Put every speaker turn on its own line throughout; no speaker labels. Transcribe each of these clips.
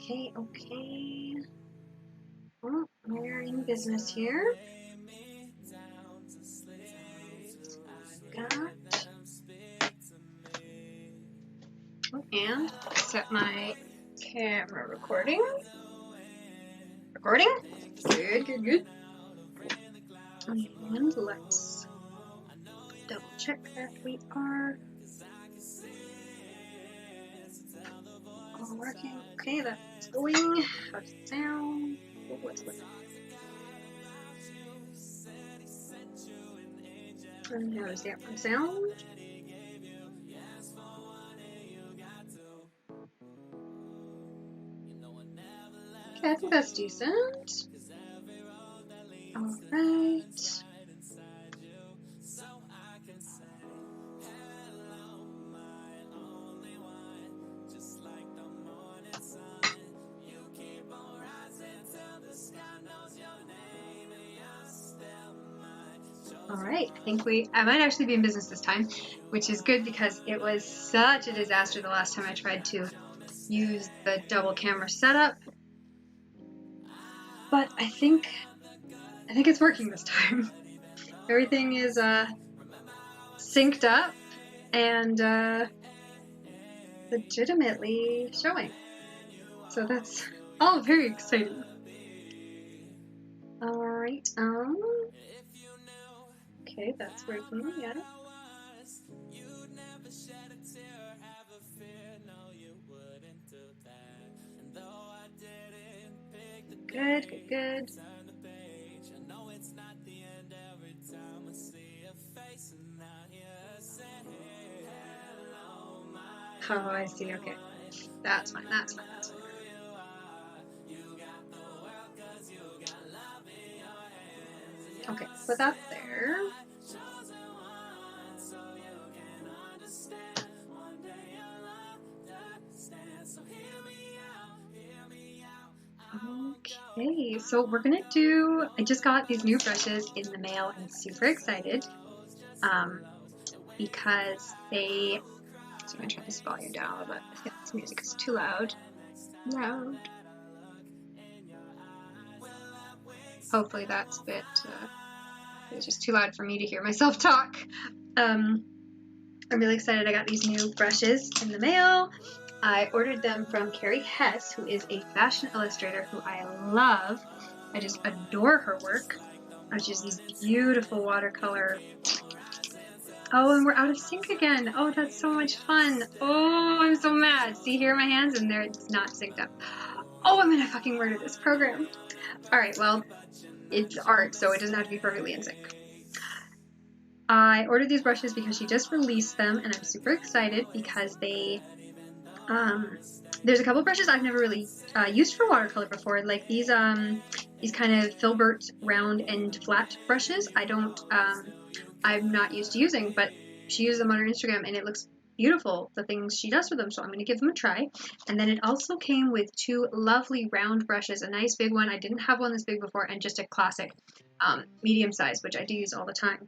Okay, okay. Well, we're in business here. Got. And set my camera recording. Recording? Good, good, good. And let's double check that we are all working. Okay, that's going. How does it sound? What's with it? And how does that one sound? Okay, I think that's decent. All right. All right, I think I might actually be in business this time, which is good because it was such a disaster the last time I tried to use the double camera setup. But I think it's working this time. Everything is synced up and legitimately showing. So that's all very exciting. All right. Okay, that's working. Yeah. Good, good, good. Oh, I see. Okay. That's fine. That's fine. That's fine. Okay, put that there. Okay, so we're gonna do, I just got these new brushes in the mail and super excited because they, so I'm gonna turn this volume down a little bit. I think this music is too loud. Hopefully that's a bit, it's just too loud for me to hear myself talk. I'm really excited I got these new brushes in the mail. I ordered them from Kerrie Hess, who is a fashion illustrator who I love. I just adore her work. Which is these beautiful watercolor. Oh, and we're out of sync again. Oh, that's so much fun. Oh, I'm so mad. See here, my hands, and there it's not synced up. Oh, I'm gonna fucking murder this program. All right, well, it's art, so it doesn't have to be perfectly in sync. I ordered these brushes because she just released them, and I'm super excited because they, there's a couple brushes I've never really used for watercolor before, like these kind of filbert round and flat brushes. I'm not used to using, but she uses them on her Instagram, and it looks beautiful, the things she does with them, so I'm going to give them a try. And then it also came with two lovely round brushes, a nice big one, I didn't have one this big before, and just a classic medium size, which I do use all the time.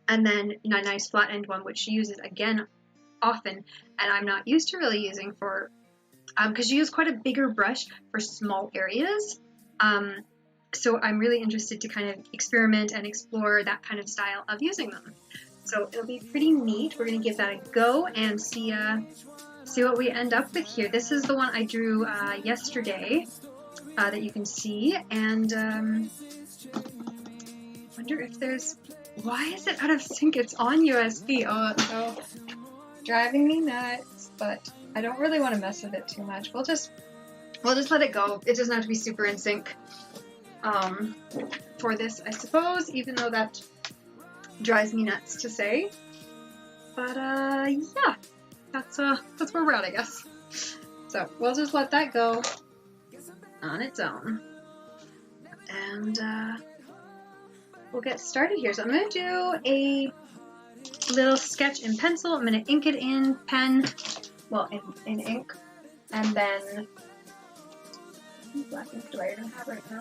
And then a nice flat end one, which she uses again often, and I'm not used to really using for, because she uses quite a bigger brush for small areas. So I'm really interested to kind of experiment and explore that kind of style of using them. So it'll be pretty neat. We're going to give that a go and see what we end up with here. This is the one I drew yesterday that you can see, and wonder if there's, why is it out of sync? It's on USB. Oh, it's so driving me nuts, but I don't really want to mess with it too much. We'll just let it go. It doesn't have to be super in sync for this, I suppose, even though that drives me nuts to say. But yeah, that's where we're at, I guess. So we'll just let that go on its own, and we'll get started here. So I'm gonna do a little sketch in pencil. I'm gonna ink it in pen, well, in ink, and then what black ink do I even have right now?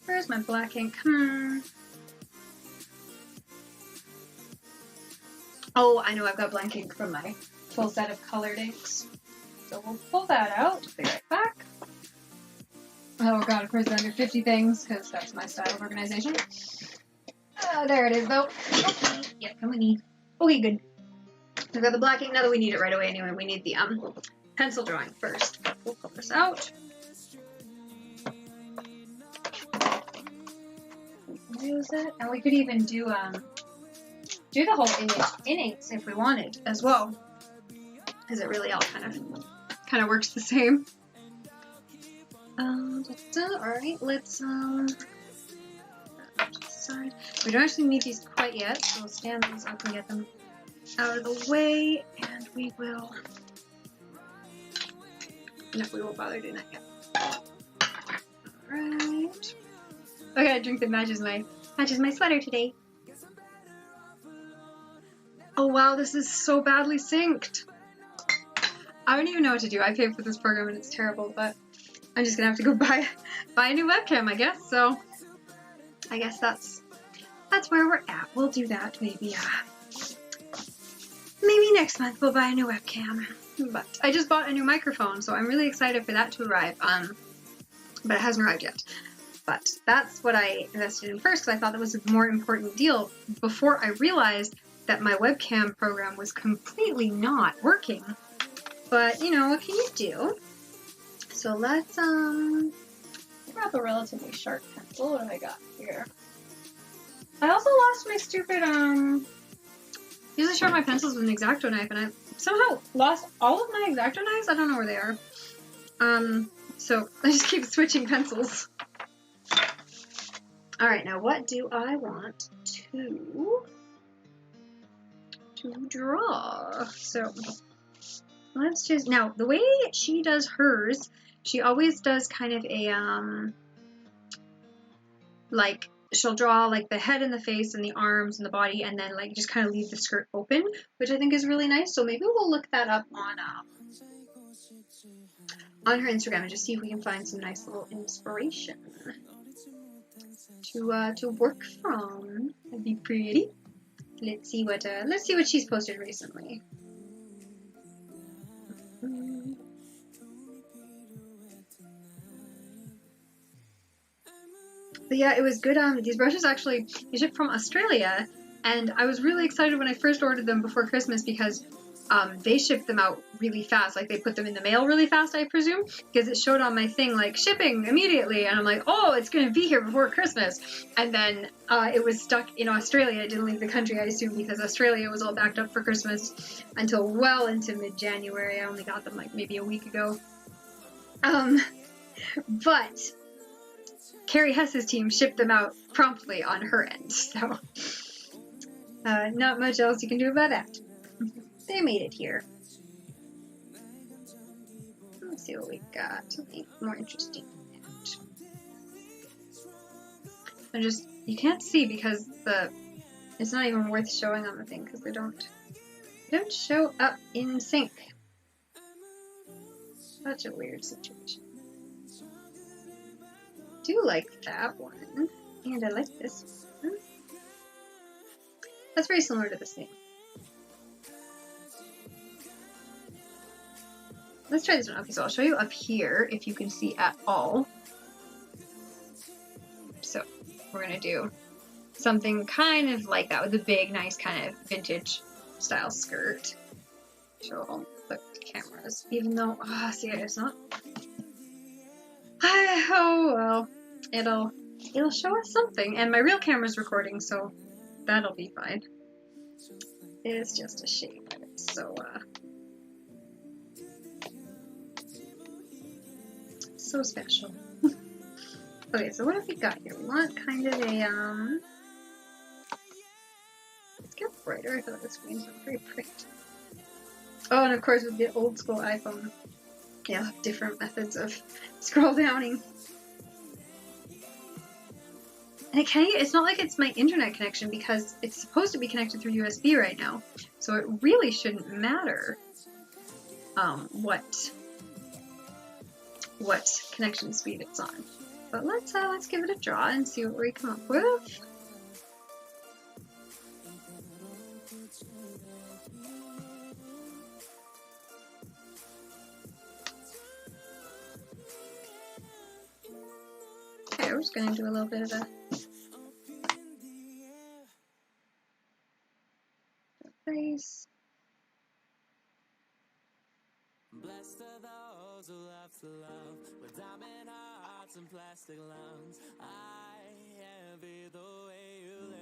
Where's my black ink? Oh, I know, I've got blank ink from my full set of colored inks. So we'll pull that out. Be right back. Oh god, of course there are under 50 things, because that's my style of organization. There it is, though. Okay. Yep, come with me. Okay, good. We've got the black ink. Now that we need it right away anyway, we need the pencil drawing first. We'll pull this out. Use it. And we could even do the whole image in inks if we wanted as well. Because it really all kind of works the same. Alright, let's side. We don't actually need these quite yet, so we'll stand these up and get them out of the way, and we will. No, we won't bother doing that yet. Alright. I got a drink that matches my sweater today. Oh wow, this is so badly synced. I don't even know what to do. I paid for this program and it's terrible, but I'm just gonna have to go buy a new webcam, I guess. So I guess that's where we're at. We'll do that maybe next month. We'll buy a new webcam. But I just bought a new microphone, so I'm really excited for that to arrive. But it hasn't arrived yet. But that's what I invested in first, because I thought that was a more important deal before I realized that my webcam program was completely not working. But, you know, what can you do? So let's, grab a relatively sharp pencil. What have I got here? I also lost my stupid, usually sharpen my pencils with an X-Acto knife, and I somehow lost all of my X-Acto knives. I don't know where they are. So I just keep switching pencils. Alright, now what do I want to draw? So let's just, now the way she does hers, she always does kind of a, like, she'll draw like the head and the face and the arms and the body, and then like just kind of leave the skirt open, which I think is really nice. So maybe we'll look that up on her Instagram and just see if we can find some nice little inspiration to work from. That'd be pretty. Let's see what she's posted recently. But yeah, it was good. These brushes actually, they shipped from Australia, and I was really excited when I first ordered them before Christmas because they shipped them out really fast. Like, they put them in the mail really fast, I presume, because it showed on my thing, like, shipping immediately, and I'm like, oh, it's going to be here before Christmas. And then it was stuck in Australia. It didn't leave the country, I assume, because Australia was all backed up for Christmas until well into mid-January. I only got them, like, maybe a week ago. But Kerrie Hess's team shipped them out promptly on her end, so not much else you can do about that. They made it here. Let's see what we got. Something more interesting. And just, you can't see because it's not even worth showing on the thing because they don't show up in sync. Such a weird situation. I do like that one, and I like this one. That's very similar to this thing. Let's try this one. Okay, so I'll show you up here if you can see at all. So we're gonna do something kind of like that with a big, nice kind of vintage style skirt. Show all the cameras, even though, see, it's not. Oh well, it'll show us something, and my real camera's recording, so that'll be fine. It's just a shame that it's so special. Okay, so what have we got here? We want kind of a let's get brighter. I feel like the screen's not very pretty. Oh, and of course with the old school iPhone, yeah, different methods of scroll downing. And it's not like it's my internet connection because it's supposed to be connected through USB right now. So it really shouldn't matter what connection speed it's on. But let's give it a draw and see what we come up with. we're just gonna do a little bit of a face.
Blessed are those who love to love with diamond hearts and plastic lungs. I envy the way you live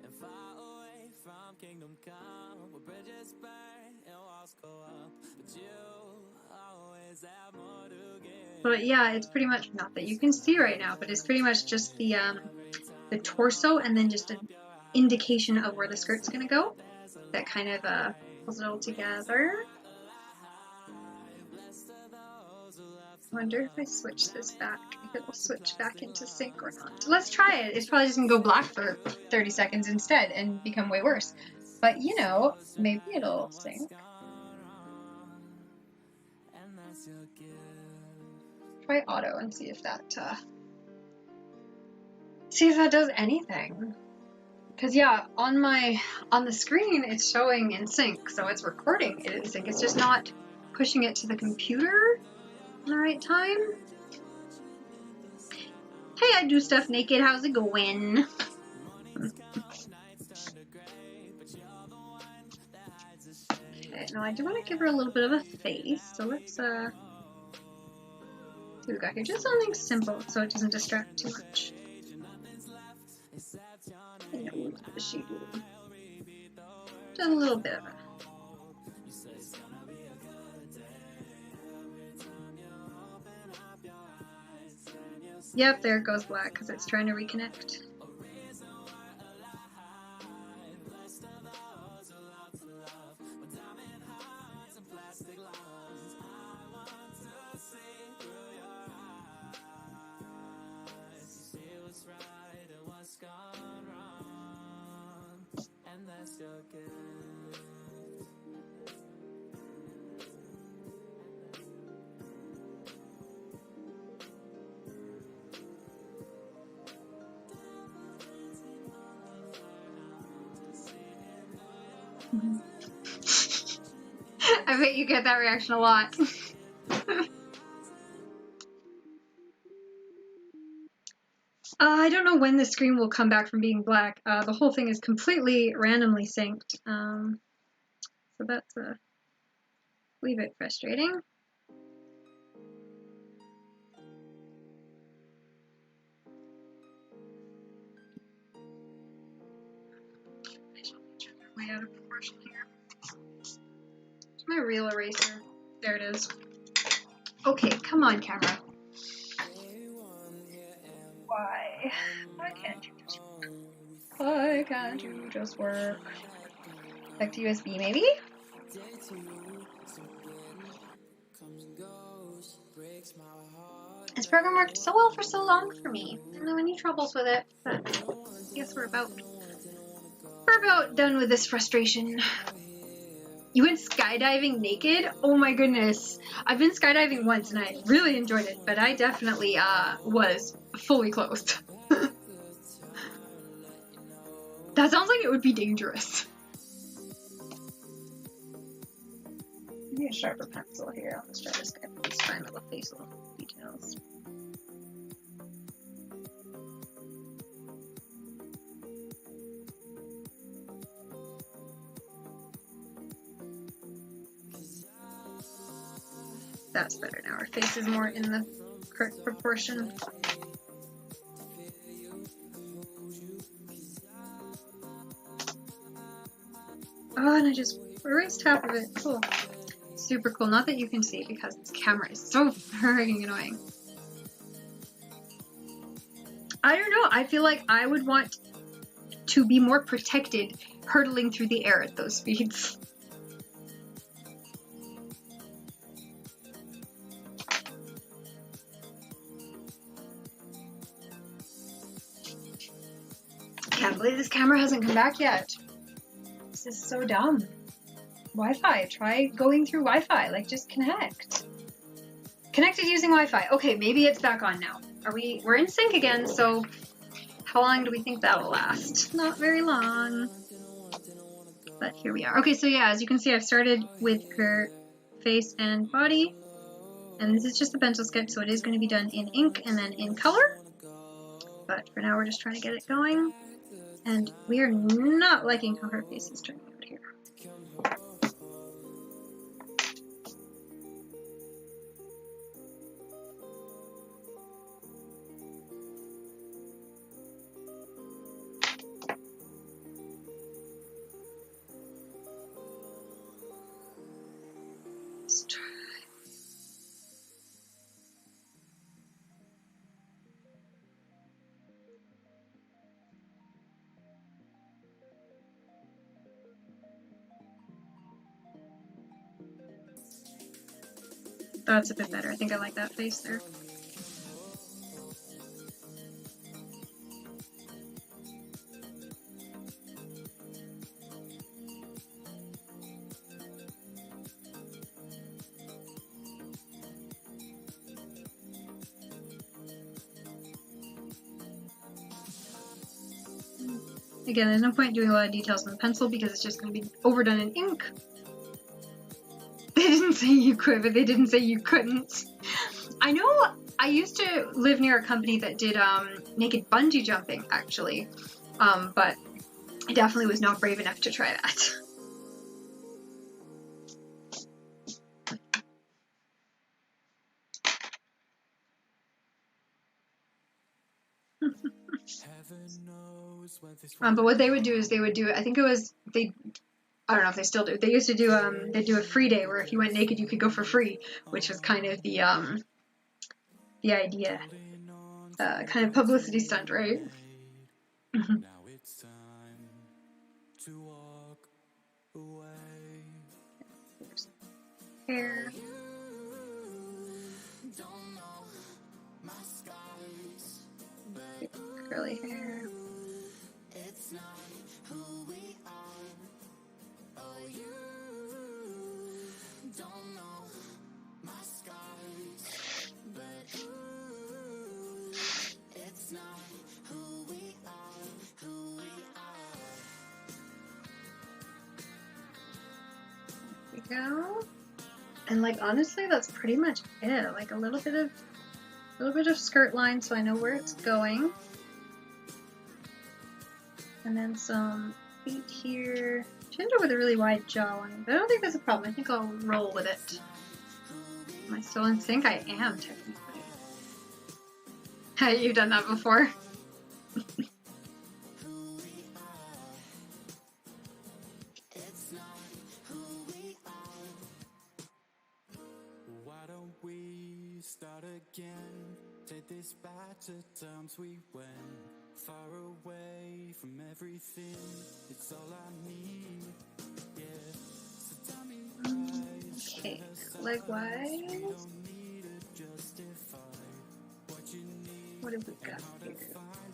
and far away from kingdom come, where bridges burn and walls go up, but you always have more to give.
But yeah, it's pretty much, not that you can see right now, but it's pretty much just the torso and then just an indication of where the skirt's gonna go. That kind of pulls it all together. I wonder if I switch this back, if it will switch back into sync or not. Let's try it. It's probably just gonna go black for 30 seconds instead and become way worse. But you know, maybe it'll sync. Try auto and see if that does anything. Because yeah, on the screen it's showing in sync, so it's recording it in sync. It's just not pushing it to the computer in the right time. Hey, I do stuff naked. How's it going? Okay, now I do want to give her a little bit of a face, so let's see what we got here. Just something simple so it doesn't distract too much. What does she do? Just a little bit of it. Yep, there it goes black because it's trying to reconnect. I bet you get that reaction a lot. I don't know when the screen will come back from being black. The whole thing is completely randomly synced. So that's a wee bit frustrating. Way out of proportion here. It's my real eraser. There it is. Okay, come on, camera. Why? Why can't you just work? Why can't you just work? Back to USB, maybe? This program worked so well for so long for me. I didn't have any troubles with it, but I guess we're about done with this frustration. You went skydiving naked? Oh my goodness. I've been skydiving once and I really enjoyed it, but I definitely was fully clothed. That sounds like it would be dangerous. Maybe a sharper pencil here. Let's try this guy for these fine little facial details. That's better now. Our face is more in the correct proportion. Oh, and I just erased half of it. Cool. Super cool. Not that you can see because this camera is so freaking annoying. I don't know. I feel like I would want to be more protected hurtling through the air at those speeds. I can't believe this camera hasn't come back yet. This is so dumb. Wi-Fi. Try going through Wi-Fi. Like, just connect. Connected using Wi-Fi. Okay, maybe it's back on now. We're in sync again, so how long do we think that'll last? Not very long. But here we are. Okay, so yeah, as you can see, I've started with her face and body. And this is just the pencil sketch, so it is going to be done in ink and then in color. But for now, we're just trying to get it going. And we are not liking how her face is turning out here. Let's try. That's a bit better. I think I like that face there. Again, there's no point doing a lot of details on the pencil because it's just going to be overdone in ink. They didn't say you could, but they didn't say you couldn't. I know I used to live near a company that did naked bungee jumping, actually, but I definitely was not brave enough to try that. But what they would do is they would do, I think it was, I don't know if they still do, they used to do, they'd do a free day where if you went naked you could go for free, which was kind of the idea, kind of publicity stunt, right? Now it's time to walk away. Hair. Curly hair. It's not who we are. Oh, you don't know my scars, but ooh, it's not who we are, who we are. There we go. And like honestly, that's pretty much it. Like a little bit of skirt line, so I know where it's going. And then some feet here. She ended up with a really wide jawline, but I don't think that's a problem. I think I'll roll with it. Am I still in sync? I am, technically. Hey, you've done that before. Why don't we start again? Take this back to times we went. Far away from everything, it's all I need. Yeah. So tell me why. Okay, leg wise. What have we got here?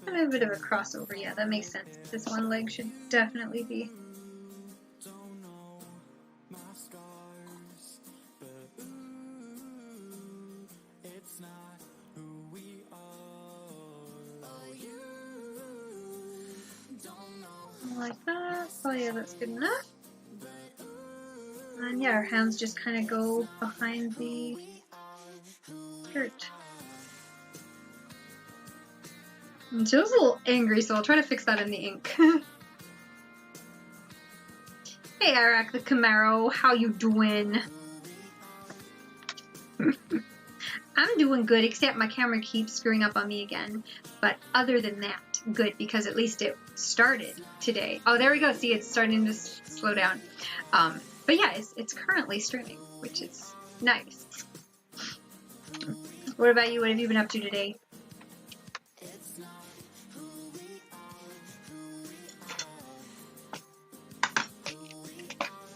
Kind of a bit of a crossover, yeah, that makes sense. This one leg should definitely be. Like that. Oh yeah, that's good enough. And yeah, our hands just kind of go behind the skirt. And she was a little angry, so I'll try to fix that in the ink. Hey Eric, the Camaro, how you doing? I'm doing good, except my camera keeps screwing up on me again. But other than that, good, because at least it started today. Oh, there we go. See, it's starting to slow down. But yeah, it's currently streaming, which is nice. What about you? What have you been up to today?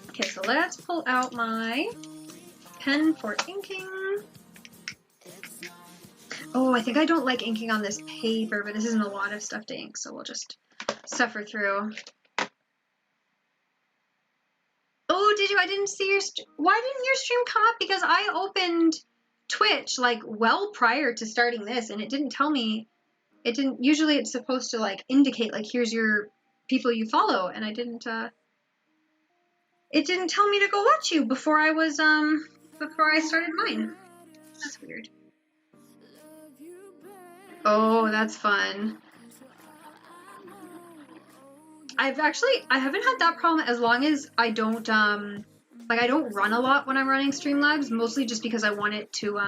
Okay, so let's pull out my pen for inking. Oh, I think I don't like inking on this paper, but this isn't a lot of stuff to ink, so we'll just suffer through. Oh, did you? I didn't see your why didn't your stream come up? Because I opened Twitch like well prior to starting this, and it didn't tell me. It didn't. Usually, it's supposed to like indicate like here's your people you follow, and I didn't. It didn't tell me to go watch you before I was before I started mine. That's weird. Oh, that's fun. I haven't had that problem as long as I don't, like I don't run a lot when I'm running Streamlabs, mostly just because I want it to,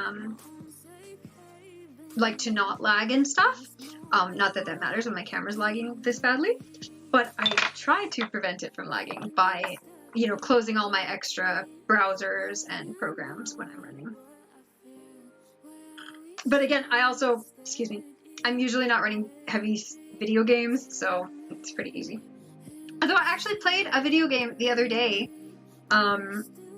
like to not lag and stuff. Not that that matters when my camera's lagging this badly, but I try to prevent it from lagging by, you know, closing all my extra browsers and programs when I'm running. But again, I also, excuse me, I'm usually not running heavy video games, so it's pretty easy. Although I actually played a video game the other day,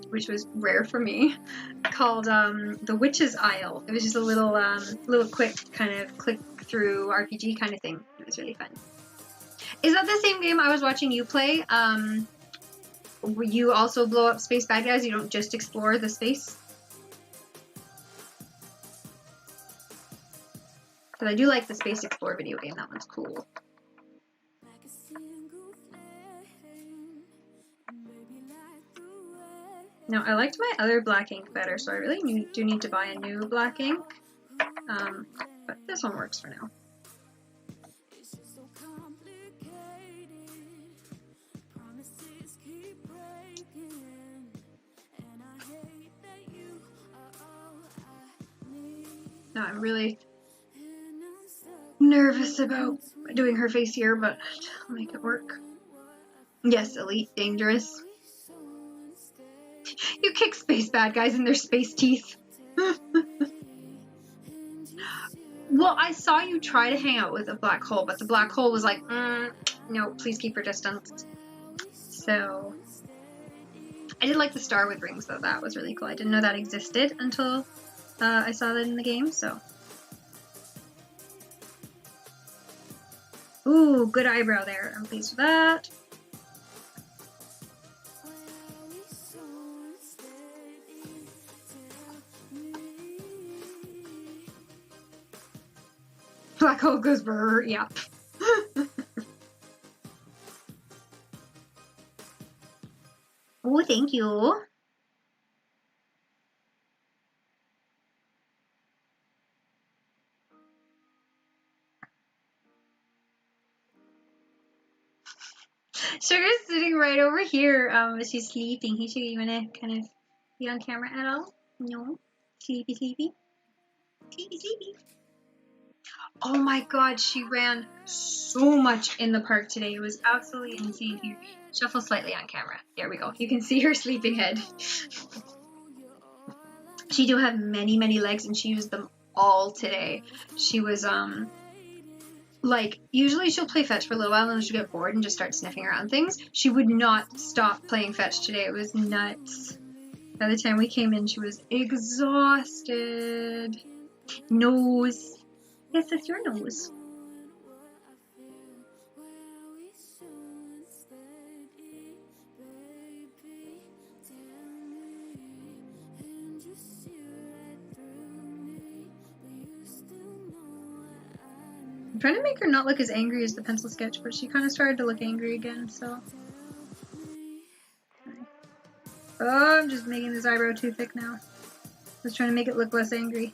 which was rare for me, called The Witch's Isle. It was just a little quick kind of click through RPG kind of thing. It was really fun. Is that the same game I was watching you play? Where you also blow up space bad guys? You don't just explore the space? Because I do like the Space Explorer video game. That one's cool. Now, I liked my other black ink better, so I really do need to buy a new black ink. But this one works for now. Now, I'm really nervous about doing her face here, but I'll make it work. Yes, elite, dangerous. You kick space bad guys in their space teeth. Well, I saw you try to hang out with a black hole, but the black hole was like, no, please keep your distance. So, I did like the star with rings, though. That was really cool. I didn't know that existed until I saw that in the game, so. Ooh, good eyebrow there. I'm pleased with that. Black hole goes brr, yeah. Oh, thank you. Sugar's sitting right over here. She's sleeping. Hey, Sugar, you wanna kind of be on camera at all? No? Sleepy, sleepy? Sleepy, sleepy. Oh my god, she ran so much in the park today. It was absolutely insane. Here, shuffle slightly on camera. There we go. You can see her sleeping head. She do have many, many legs, and she used them all today. She was, like, usually she'll play fetch for a little while and then she'll get bored and just start sniffing around things. She would not stop playing fetch today. It was nuts. By the time we came in, she was exhausted. Nose. Yes, that's your nose. I'm trying to make her not look as angry as the pencil sketch, but she kind of started to look angry again, so. Oh, I'm just making this eyebrow too thick now. I was trying to make it look less angry.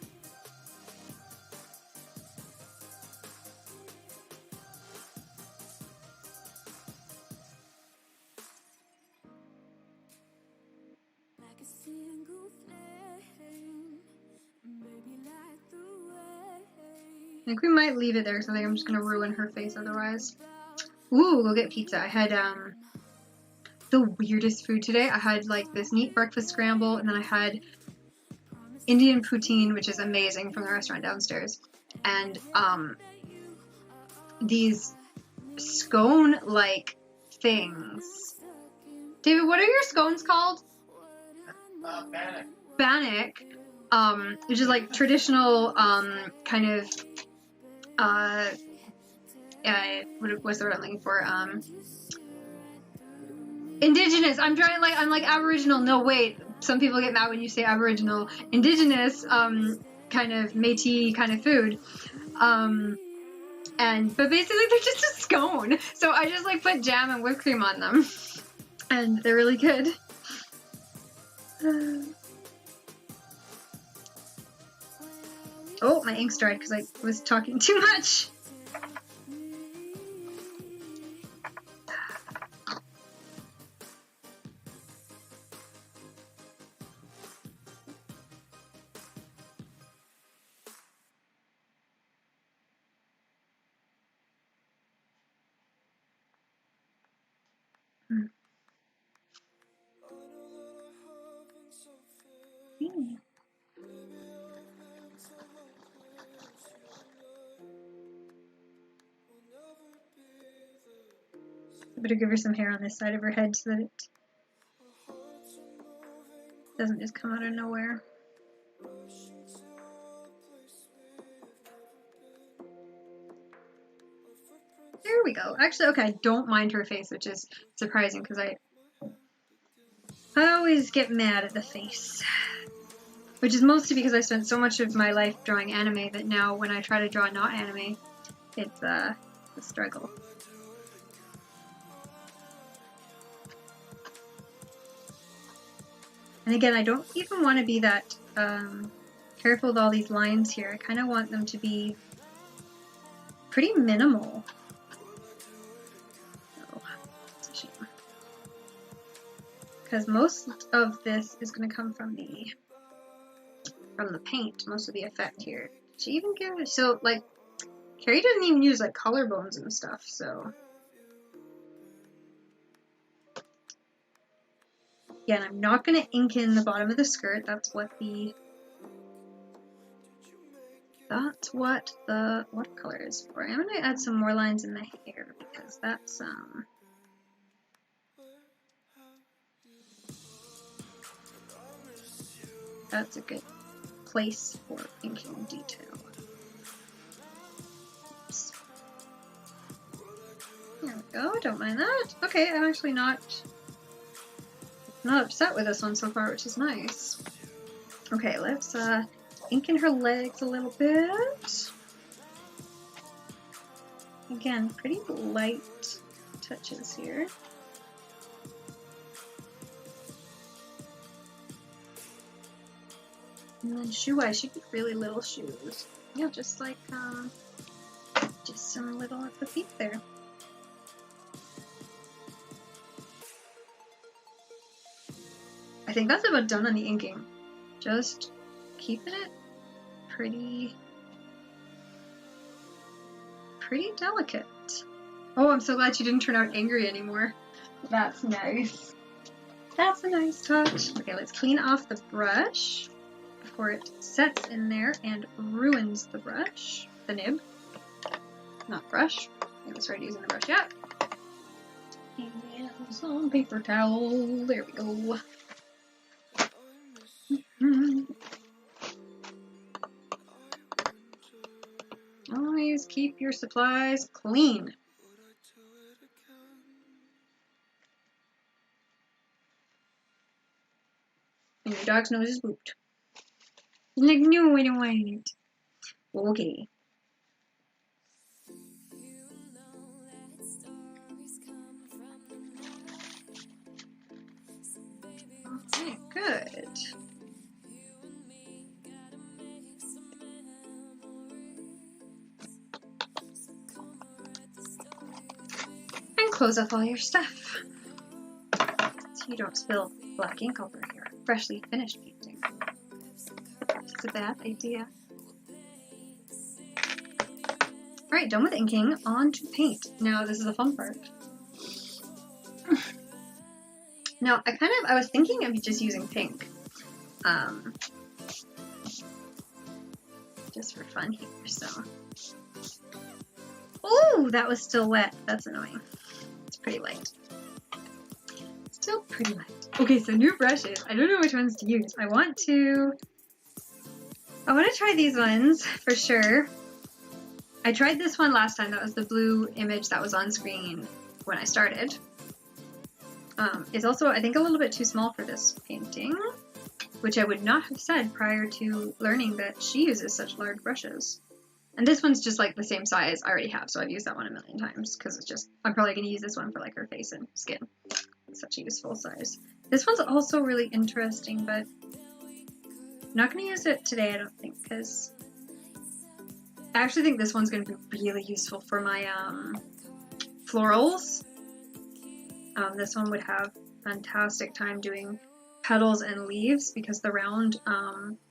I think we might leave it there because I think I'm just gonna ruin her face otherwise. Ooh, go get pizza. I had the weirdest food today. I had like this neat breakfast scramble, and then I had Indian poutine, which is amazing, from the restaurant downstairs, and these scone-like things. David, what are your scones called?
Bannock.
Bannock, which is like traditional kind of what's the word I'm looking for? Indigenous. I'm like Aboriginal. No, wait. Some people get mad when you say Aboriginal. Indigenous, kind of Métis kind of food. But basically they're just a scone. So I just like put jam and whipped cream on them. And they're really good. Oh, my ink's dried because I was talking too much. I better give her some hair on this side of her head so that it doesn't just come out of nowhere. There we go. Actually, okay, I don't mind her face, which is surprising because I always get mad at the face. Which is mostly because I spent so much of my life drawing anime that now when I try to draw not anime, it's a struggle. And again, I don't even want to be that careful with all these lines here. I kind of want them to be pretty minimal. Oh, that's a shame. Because most of this is going to come from the paint, most of the effect here. Did she even give it? So, like, Kerrie doesn't even use, like, collarbones and stuff, so. Again, I'm not going to ink in the bottom of the skirt. That's what the watercolor is for. I'm going to add some more lines in the hair because that's a good place for inking detail. Oops. There we go, don't mind that. Okay, I'm actually not upset with this one so far, which is nice. Okay, let's ink in her legs a little bit. Again, pretty light touches here. And then shoe-wise, she get really little shoes. Yeah, just like, just some little at the feet there. I think that's about done on the inking. Just keeping it pretty delicate. Oh, I'm so glad she didn't turn out angry anymore. That's nice. That's a nice touch. Okay, let's clean off the brush before it sets in there and ruins the brush. The nib. Not brush. I haven't started using the brush yet. And some paper towel. There we go. Always keep your supplies clean. And your dog's nose is booped. He's like, no, I don't want it. Okay. Okay, good. And close up all your stuff so you don't spill black ink over your freshly finished painting. It's a bad idea. Alright, done with inking, on to paint. Now this is the fun part. Now I was thinking of just using pink. Just for fun here, so. Oh, that was still wet. That's annoying. It's pretty light. Still pretty light. Okay, so new brushes. I don't know which ones to use. I want to try these ones for sure. I tried this one last time. That was the blue image that was on screen when I started. It's also, I think, a little bit too small for this painting, which I would not have said prior to learning that she uses such large brushes. And this one's just like the same size I already have, so I've used that one a million times because it's just, I'm probably going to use this one for like her face and skin. It's such a useful size. This one's also really interesting, but I'm not going to use it today, I don't think, because I actually think this one's going to be really useful for my florals. This one would have fantastic time doing petals and leaves because the round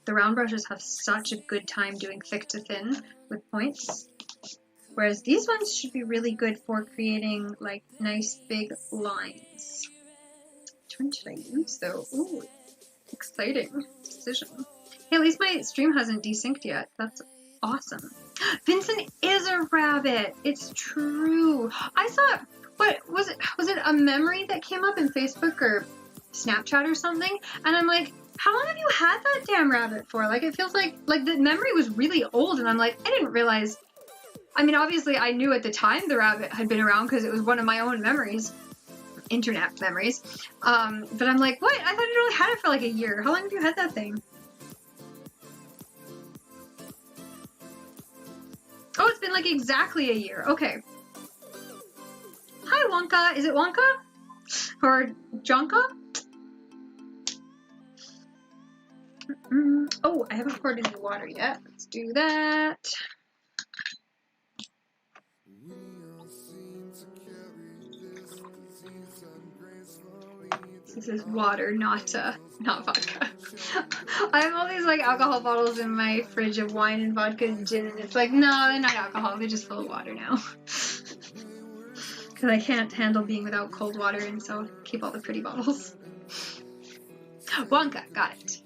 brushes have such a good time doing thick to thin with points. Whereas these ones should be really good for creating like nice big lines. Which one should I use though? Ooh, exciting decision. Hey, at least my stream hasn't desynced yet. That's awesome. Vincent is a rabbit. It's true. I saw, what was it? Was it a memory that came up in Facebook or Snapchat or something? And I'm like, how long have you had that damn rabbit for? Like, it feels like the memory was really old, and I'm like, I didn't realize. I mean, obviously, I knew at the time the rabbit had been around because it was one of my own memories, internet memories. But I'm like, what? I thought you only had it for like a year. How long have you had that thing? Oh, it's been like exactly a year. Okay. Hi, Wonka. Is it Wonka? Or Jonka? Oh, I haven't poured any water yet. Let's do that. This is water, not vodka. I have all these like alcohol bottles in my fridge of wine and vodka and gin, and it's like, no, they're not alcohol. They're just full of water now. Because I can't handle being without cold water, and so keep all the pretty bottles. Wonka, got it.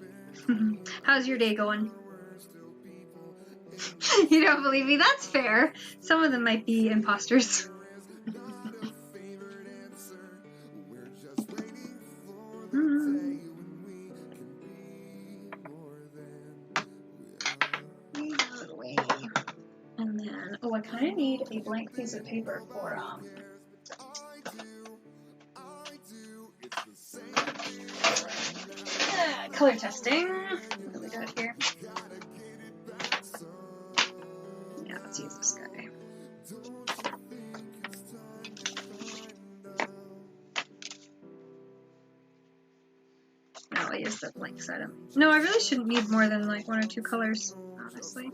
How's your day going? You don't believe me? That's fair. Some of them might be imposters. And then, oh, I kind of need a blank piece of paper for color testing. What do we got here? Yeah, let's use this guy. No, I'll use the blank side. No, I really shouldn't need more than like 1 or 2 colors, honestly.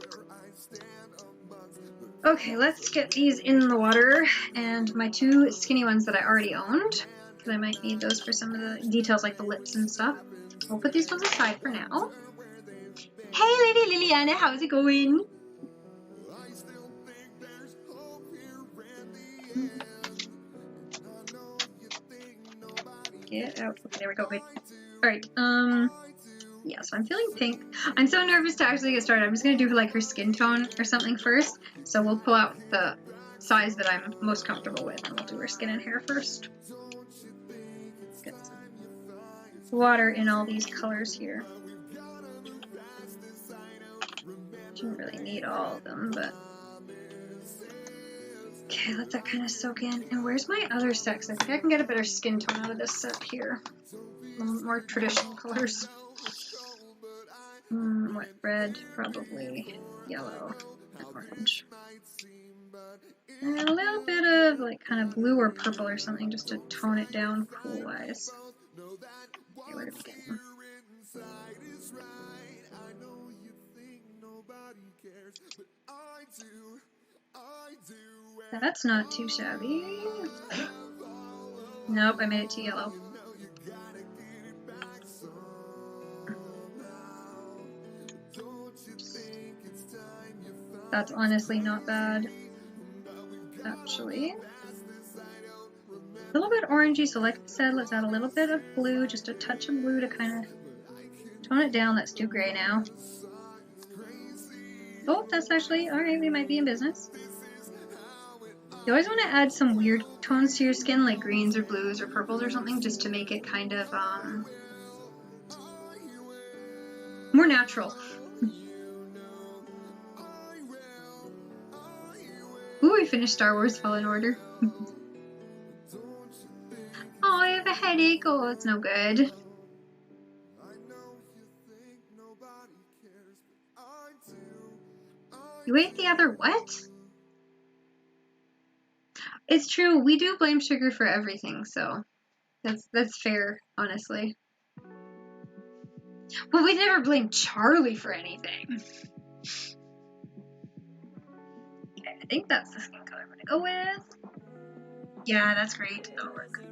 Okay, let's get these in the water, and my 2 skinny ones that I already owned, because I might need those for some of the details like the lips and stuff. We'll put these ones aside for now. Hey, Lady Liliana, how's it going? Get out. Okay, there we go. Good. Alright, yeah, so I'm feeling pink. I'm so nervous to actually get started. I'm just gonna do like her skin tone or something first. So we'll pull out the size that I'm most comfortable with, and we'll do her skin and hair first. Get some water in all these colors here. Didn't really need all of them, but okay, let that kind of soak in. And where's my other set? 'Cause I think I can get a better skin tone out of this set here. A little more traditional colors. What, red, probably yellow and orange. And a little bit of like kind of blue or purple or something just to tone it down cool-wise. Okay, where to begin? That's not too shabby. Nope, I made it too yellow. That's honestly not bad, actually. A little bit orangey, so like I said, let's add a little bit of blue, just a touch of blue to kind of tone it down. That's too gray now. Oh, that's actually, alright, we might be in business. You always want to add some weird tones to your skin, like greens or blues or purples or something, just to make it kind of, more natural. Ooh, we finished Star Wars Fallen Order. Oh, I have a headache. Oh, it's no good. You ate the other what? It's true, we do blame sugar for everything, so that's fair, honestly. But we never blame Charlie for anything. think that's the skin color I'm gonna go with. Yeah, that's great. That'll work.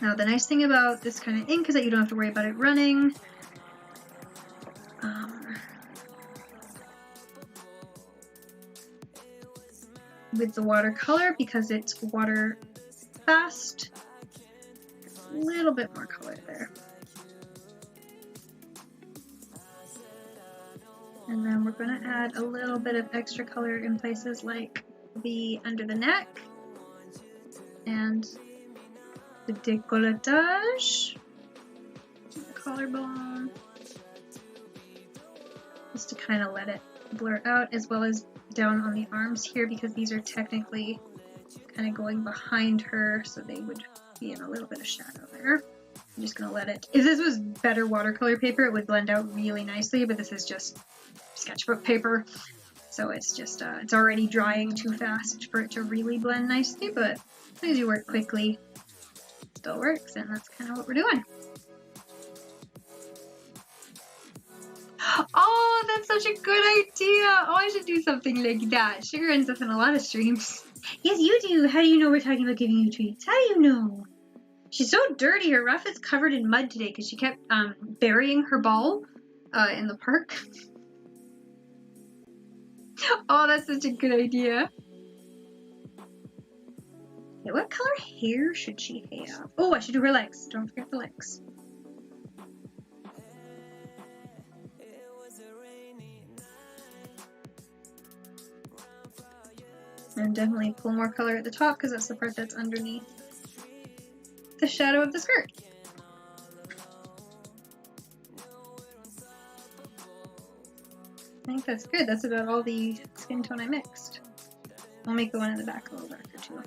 Now the nice thing about this kind of ink is that you don't have to worry about it running. With the watercolor, because it's water fast, a little bit more color there. And then we're going to add a little bit of extra color in places like the under the neck and the décolletage, the collarbone, just to kind of let it blur out, as well as down on the arms here, because these are technically kind of going behind her, so they would be in a little bit of shadow there. I'm just going to let it, if this was better watercolor paper, it would blend out really nicely, but this is just sketchbook paper, so it's just, it's already drying too fast for it to really blend nicely, but as long as you work quickly, it still works, and that's kind of what we're doing. Oh, that's such a good idea! Oh, I should do something like that. Sugar ends up in a lot of streams. Yes, you do! How do you know we're talking about giving you treats? How do you know? She's so dirty. Her ruff is covered in mud today because she kept burying her ball in the park. Oh, that's such a good idea. Okay, what color hair should she have? Oh, I should do her legs. Don't forget the legs. And definitely pull more color at the top because that's the part that's underneath the shadow of the skirt. I think that's good. That's about all the skin tone I mixed. I'll make the one in the back a little darker too.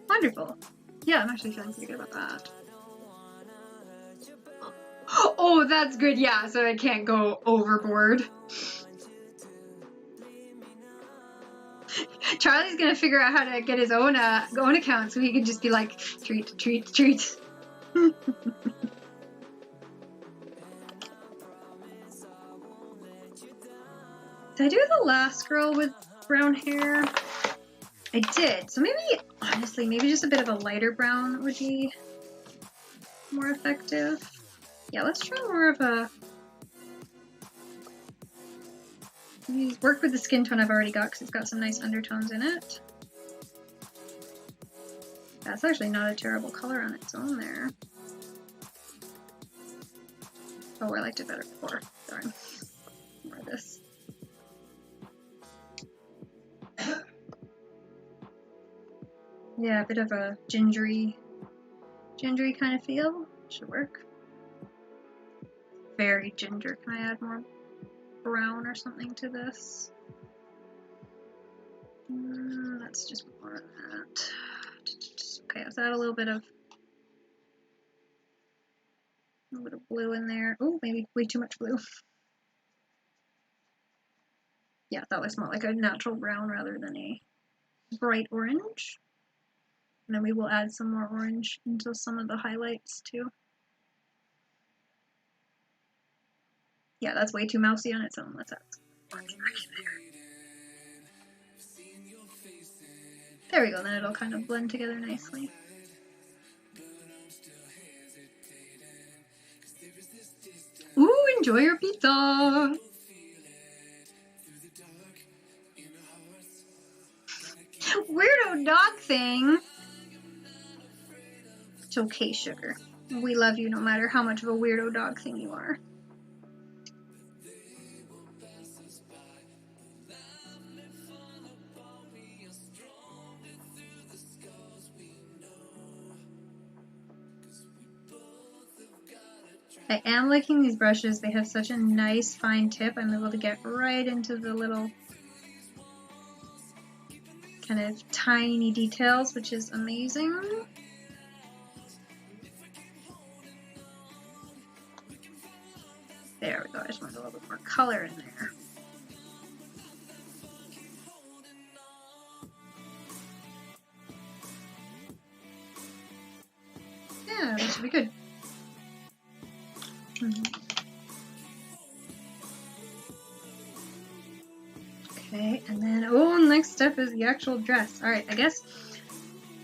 Wonderful. Yeah, I'm actually feeling pretty good about that. Oh, that's good. Yeah, so I can't go overboard. Charlie's gonna figure out how to get his own account so he can just be like, treat, treat, treat. Did I do the last girl with brown hair? I did. So maybe, honestly, maybe just a bit of a lighter brown would be more effective. Yeah, let's try more of a... work with the skin tone I've already got because it's got some nice undertones in it. That's actually not a terrible color on its own there. Oh, I liked it better before. Darn. More of this. Yeah, a bit of a gingery kind of feel. Should work. Very ginger. Can I add more brown or something to this? That's just more of that. Okay, let's add a little bit of blue in there. Oh, maybe way too much blue. Yeah, that looks more like a natural brown rather than a bright orange. And then we will add some more orange into some of the highlights too. Yeah, that's way too mousy on its own. Let's add some orange back in there. There we go, then it'll kind of blend together nicely. Ooh, enjoy your pizza! Weirdo dog thing! It's okay, sugar. We love you no matter how much of a weirdo dog thing you are. I am liking these brushes. They have such a nice fine tip. I'm able to get right into the little kind of tiny details, which is amazing. There we go. I just want a little bit more color in there. Yeah, that should be good. Okay, and then, oh, next step is the actual dress. Alright, I guess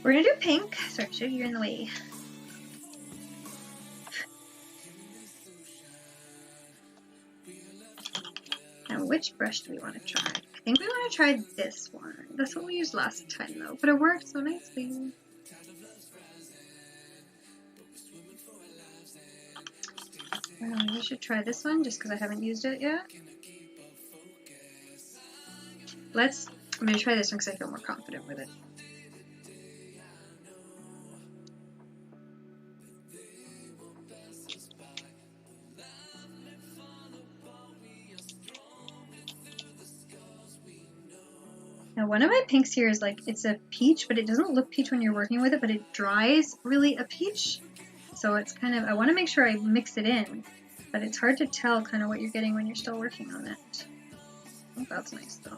we're gonna do pink. Sorry, show you're in the way. Now, which brush do we want to try? I think we want to try this one. That's what we used last time, though, but it worked so nicely. Maybe I should try this one just because I haven't used it yet. I'm going to try this one because I feel more confident with it. Now, one of my pinks here is like, it's a peach, but it doesn't look peach when you're working with it, but it dries really a peach. So it's kind of, I want to make sure I mix it in, but it's hard to tell kind of what you're getting when you're still working on it. I think that's nice though.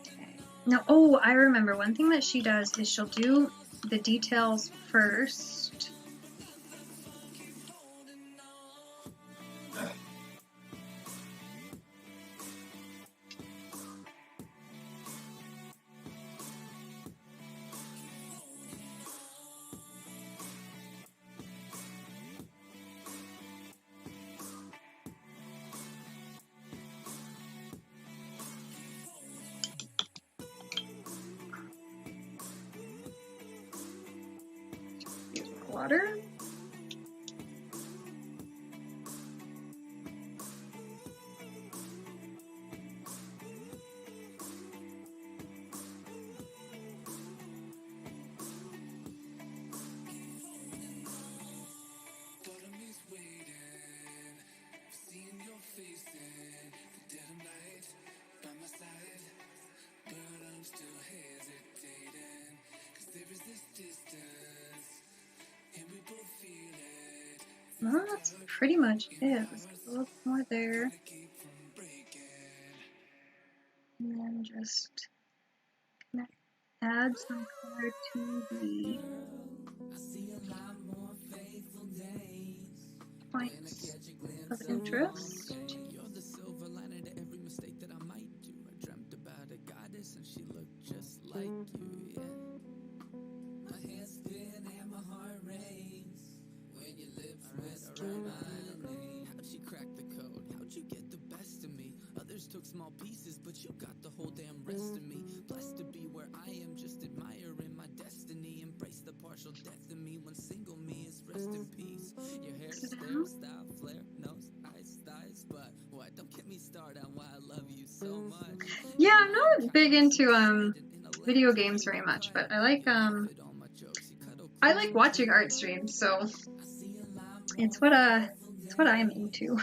Okay. Now, oh, I remember one thing that she does is she'll do the details first. Water. Well, that's pretty much it. Let's get a little more there. And then just add some color to the points of interest.
You're the silver lining to every mistake that I might do. I dreamt about a goddess and she looked just like you, yeah. My hands spin and my heart race when your lips whisper my name. How'd she crack the code? How'd you get the best of me? Others took small pieces, but you got the whole damn rest of me. Blessed to be where I am, just admiring my destiny. Embrace the partial death of me when single me is rest in peace. Your hairstyle, style, flair, nose, eyes, thighs, but what? Don't get me started on why I love you so much.
Yeah, I'm not big into video games very much, but I like watching art streams, so it's what I'm into.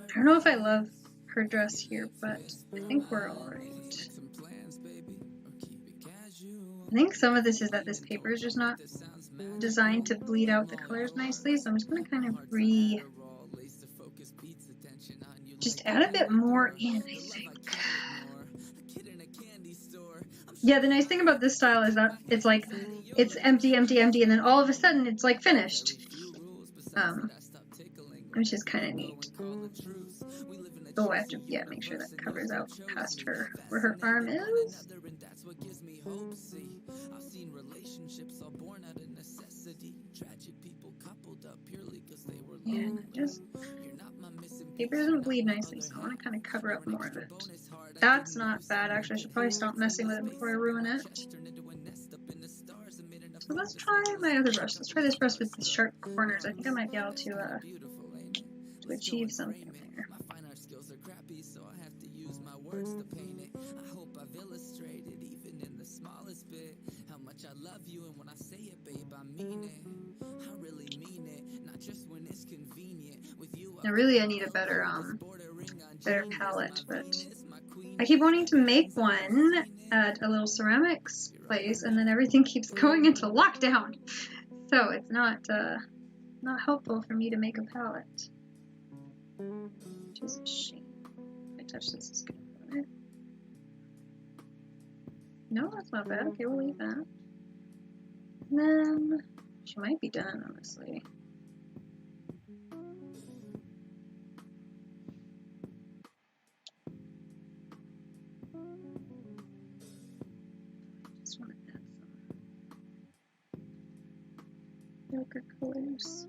I don't know if I love her dress here, but I think we're alright. I think some of this is that this paper is just not designed to bleed out the colors nicely, so I'm just going to kind of just add a bit more in, I think. Yeah, the nice thing about this style is that it's like, it's empty, empty, empty, and then all of a sudden it's like finished. Which is kind of neat. Oh, I have to, yeah, make sure that covers out past her, where her arm is. Yeah, just, paper doesn't bleed nicely, so I want to kind of cover up more of it. That's not bad, actually. I should probably stop messing with it before I ruin it. So let's try my other brush. Let's try this brush with the sharp corners. I think I might be able to achieve something there.
My fine art skills are crappy, so I have to use my words to paint it. I hope I've illustrated, even in the smallest bit, how much I love you, and when I say it, babe, I mean it. I really mean it, not just when it's convenient. With you,
now really I need a better palette, but I keep wanting to make one at a little ceramics place, and then everything keeps going into lockdown. So it's not helpful for me to make a palette. Which is a shame. If I touch this, it's gonna ruin it. No, that's not bad. Okay, we'll leave that. And then she might be done, honestly. Just want to add some darker colors.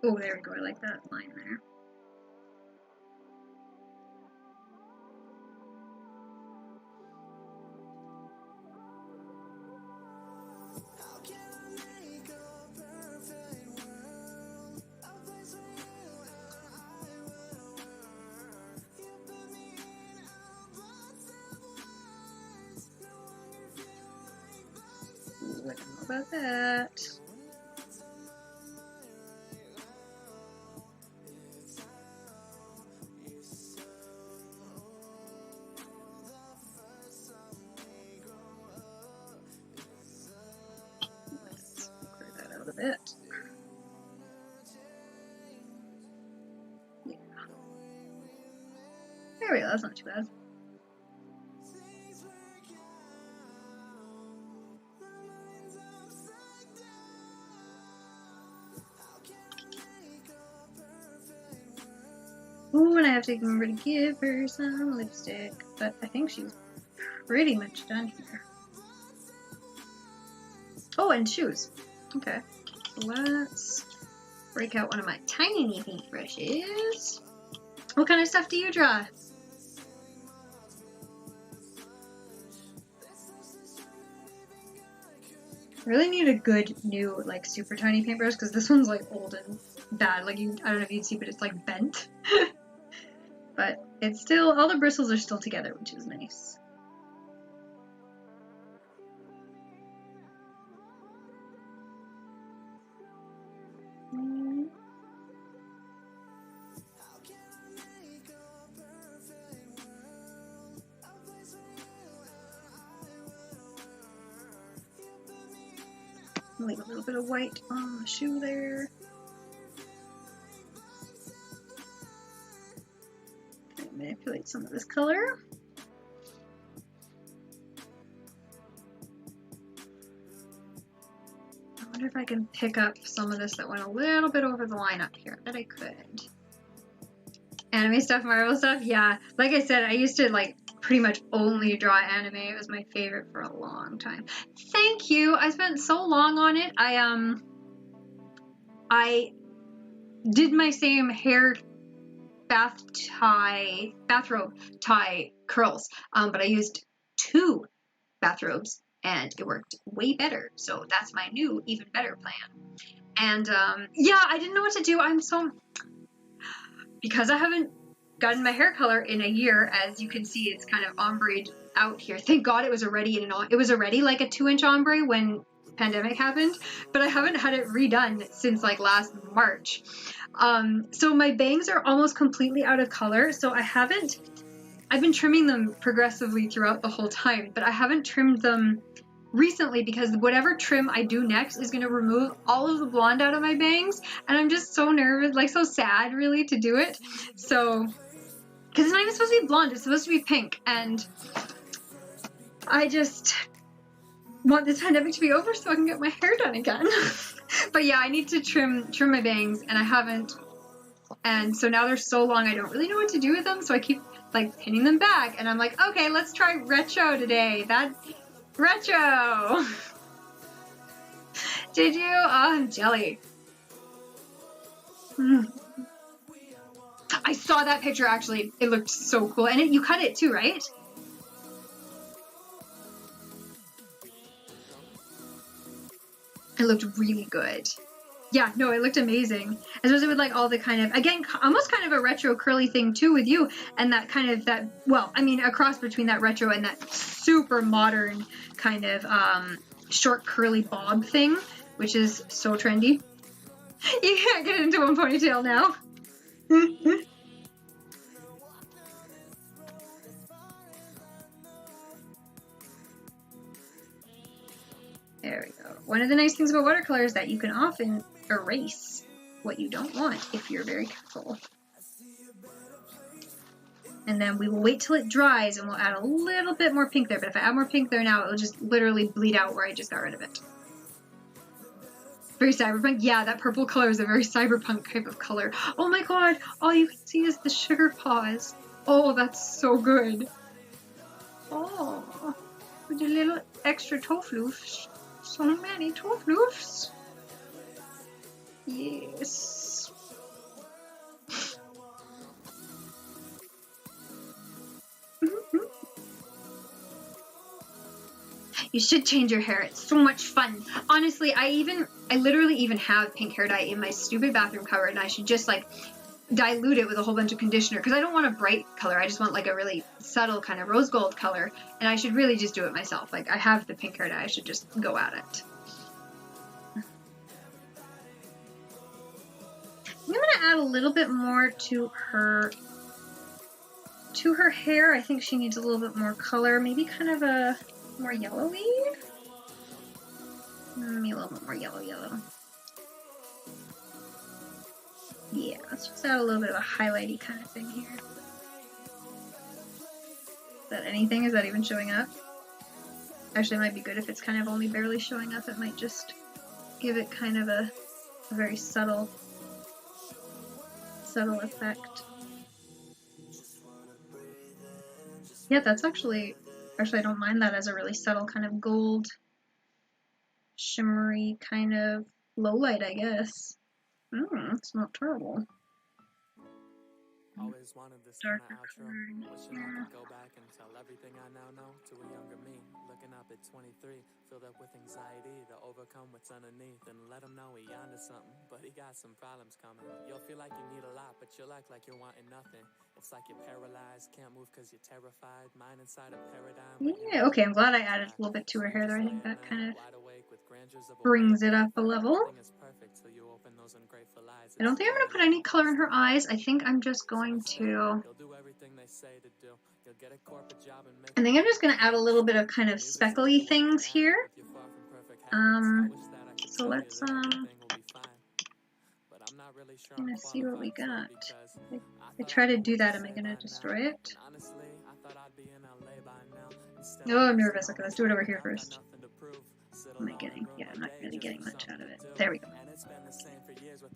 Oh, there we go. I like that line there. Ooh, I don't know about that. Let's clear that out a bit. Yeah. There we go, that's not too bad. Ooh, and I have to remember to give her some lipstick, but I think she's pretty much done here. Oh, and shoes. Okay, so let's break out one of my tiny paintbrushes. What kind of stuff do you draw? I really need a good new, like, super tiny paintbrush because this one's like old and bad. Like, I don't know if you'd see, but it's like bent. But it's still, all the bristles are still together, which is nice. Leave a little bit of white on the shoe there. Okay, manipulate some of this color. I wonder if I can pick up some of this that went a little bit over the line up here. I bet I could. Anime stuff, Marvel stuff? Yeah. Like I said, I used to like pretty much only draw anime. It was my favorite for a long time. Thank you. I spent so long on it. I did my same hair bathrobe tie curls, but I used 2 bathrobes and it worked way better. So that's my new, even better plan. And yeah, I didn't know what to do. Because I haven't gotten my hair color in a year, as you can see, it's kind of ombre'd out here. Thank God it was already like a 2-inch ombre when pandemic happened, but I haven't had it redone since like last March. So my bangs are almost completely out of color, so I've been trimming them progressively throughout the whole time, but I haven't trimmed them recently because whatever trim I do next is going to remove all of the blonde out of my bangs, and I'm just so nervous, like so sad really to do it. So, because it's not even supposed to be blonde, it's supposed to be pink, and I just want this pandemic to be over so I can get my hair done again. But yeah, I need to trim my bangs, and I haven't, and so now they're so long I don't really know what to do with them, so I keep like pinning them back, and I'm like, okay, let's try retro today. Retro! Did you? Oh, I'm jelly. I saw that picture actually. It looked so cool. And you cut it too, right? It looked really good. Yeah, no, it looked amazing. Especially with like all the kind of, again, almost kind of a retro curly thing too with you. And that kind of well, I mean, a cross between that retro and that super modern kind of short curly bob thing, which is so trendy. You can't get it into one ponytail now. There we go. One of the nice things about watercolor is that you can often erase what you don't want if you're very careful. And then we will wait till it dries and we'll add a little bit more pink there. But if I add more pink there now, it will just literally bleed out where I just got rid of it. Very cyberpunk. Yeah, that purple color is a very cyberpunk type of color. Oh my god, all you can see is the sugar paws. Oh, that's so good. Oh, with the little extra toffloofs. So many toffloofs. Yes. You should change your hair. It's so much fun. Honestly, I literally even have pink hair dye in my stupid bathroom cupboard, and I should just like dilute it with a whole bunch of conditioner because I don't want a bright color. I just want like a really subtle kind of rose gold color, and I should really just do it myself. Like I have the pink hair dye. I should just go at it. I'm gonna add a little bit more to her hair. I think she needs a little bit more color. Maybe kind of a more yellowy? Maybe a little bit more yellow. Yeah, let's just add a little bit of a highlighty kind of thing here. Is that anything? Is that even showing up? Actually, it might be good if it's kind of only barely showing up. It might just give it kind of a very subtle effect. Yeah, that's actually I don't mind that as a really subtle kind of gold, shimmery kind of low light, I guess. It's not terrible.
Always wanted this kind of outro. Wishing I could go back and tell everything I now know to a younger me. Looking up at 23, filled up with anxiety to overcome what's underneath and let him know he onto something, but he got some problems coming. You'll feel like you need a lot, but you'll act like you're wanting nothing. It's like you're paralyzed, can't move because you're terrified. Mind inside a paradigm.
Yeah, okay, I'm glad I added a little bit to her hair there. I think that kind of brings it up a level. I don't think I'm going to put any color in her eyes. I think I'm just going to... I think I'm just going to add a little bit of kind of speckly things here. So let's, let's see what we got. If I try to do that, am I going to destroy it? Oh, I'm nervous. Okay, let's do it over here first. What am I getting? Yeah, I'm not really getting much out of it. There we go.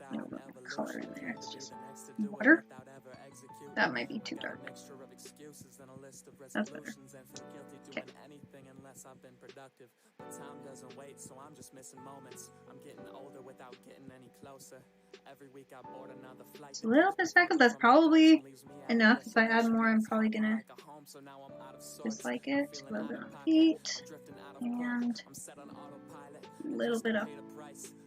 A little bit more color in there. It's just water. That might be too dark. That's better. Okay. It's a little bit speckled. That's probably enough. If I add more, I'm probably gonna dislike it. A little bit on the feet. And a little bit up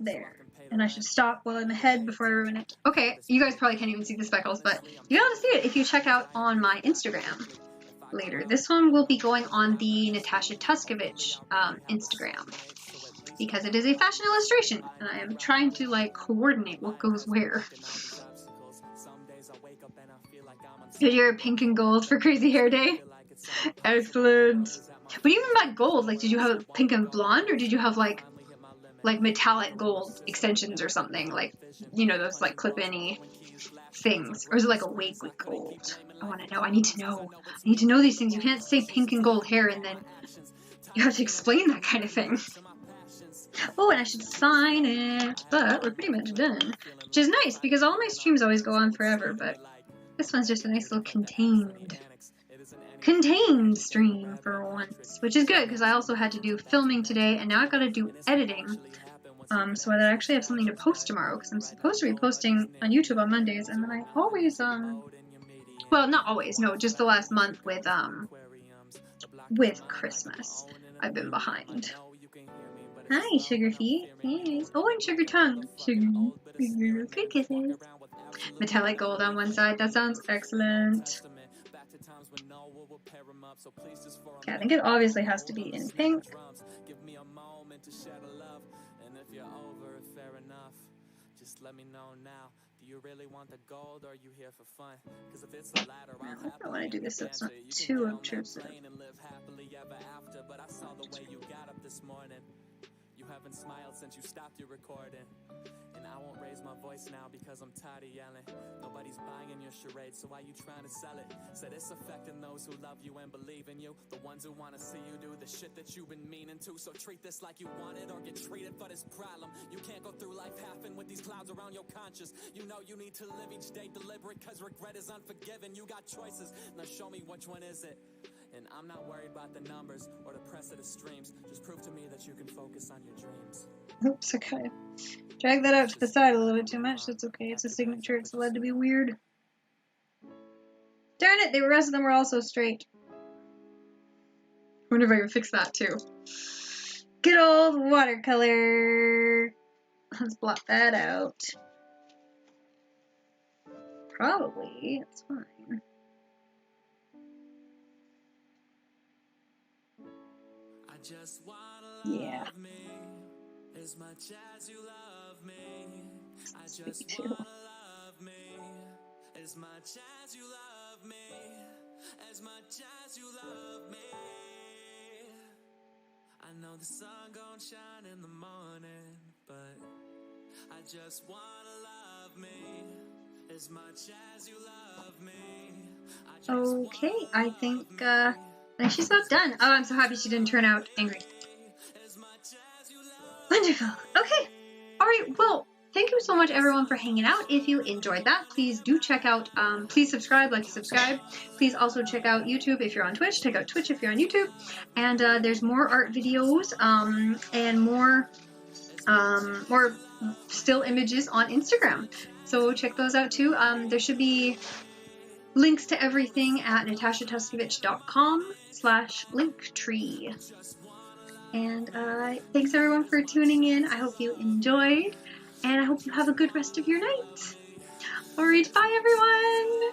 there. And I should stop while I'm ahead before I ruin it. Okay, you guys probably can't even see the speckles, but you'll be able to see it if you check out on my Instagram later. This one will be going on the Natasha Tuskovich Instagram because it is a fashion illustration, and I am trying to like coordinate what goes where. Did you wear pink and gold for Crazy Hair Day? Excellent. But even by gold, like, did you have pink and blonde, or did you have like metallic gold extensions or something, like, you know, those like clip-in-y things, or is it like a wig with gold? I want to know. I need to know. I need to know these things. You can't say pink and gold hair and then you have to explain that kind of thing. Oh, and I should sign it, but we're pretty much done, which is nice because all my streams always go on forever, but this one's just a nice little contained stream for once, which is good because I also had to do filming today, and now I've got to do editing, so that I actually have something to post tomorrow, because I'm supposed to be posting on YouTube on Mondays, and then I always, well, not always, no, just the last month with Christmas, I've been behind. Hi, Sugar Feet. Yes. Oh, and Sugar Tongue. Sugar. Good kisses. Metallic gold on one side. That sounds excellent. Okay, I think it obviously has to be in pink. I want to do this so it's not too obtrusive.
haven't smiled since you stopped your recording. And I won't raise my voice now because I'm tired of yelling. Nobody's buying your charade, so why you trying to sell it? Said it's affecting those who love you and believe in you, the ones who want to see you do the shit that you've been meaning to. So treat this like you want it or get treated for this problem. You can't go through life halfing with these clouds around your conscience. You know you need to live each day deliberate, cause regret is unforgiving. You got choices, now show me which one is it. And I'm not worried about the numbers or the press of the streams. Just prove to me that you can focus on your dreams.
Oops, okay. Drag that out to the side a little bit too much. That's okay. It's a signature. It's allowed to be weird. Darn it! The rest of them were also straight. Wonder if I can fix that too. Good old watercolor. Let's blot that out. Probably. It's fine.
I just wanna
Yeah.
love me as much as you love me. I
Me
just
too.
wanna love me as much as you love me. As much as you love me. I know the sun gon' shine in the morning, but I just wanna love me as much as you love me. I just
Okay,
wanna
I
love
think
me
she's about done. Oh, I'm so happy she didn't turn out angry.
as much as you love
Wonderful. Okay. Alright, well, thank you so much everyone for hanging out. If you enjoyed that, please do check out, please subscribe, like, subscribe. Please also check out YouTube if you're on Twitch. Check out Twitch if you're on YouTube. And there's more art videos and more still images on Instagram. So check those out too. There should be links to everything at natashatuskovich.com/linktree. And thanks everyone for tuning in. I hope you enjoyed, and I hope you have a good rest of your night. Alright, bye everyone!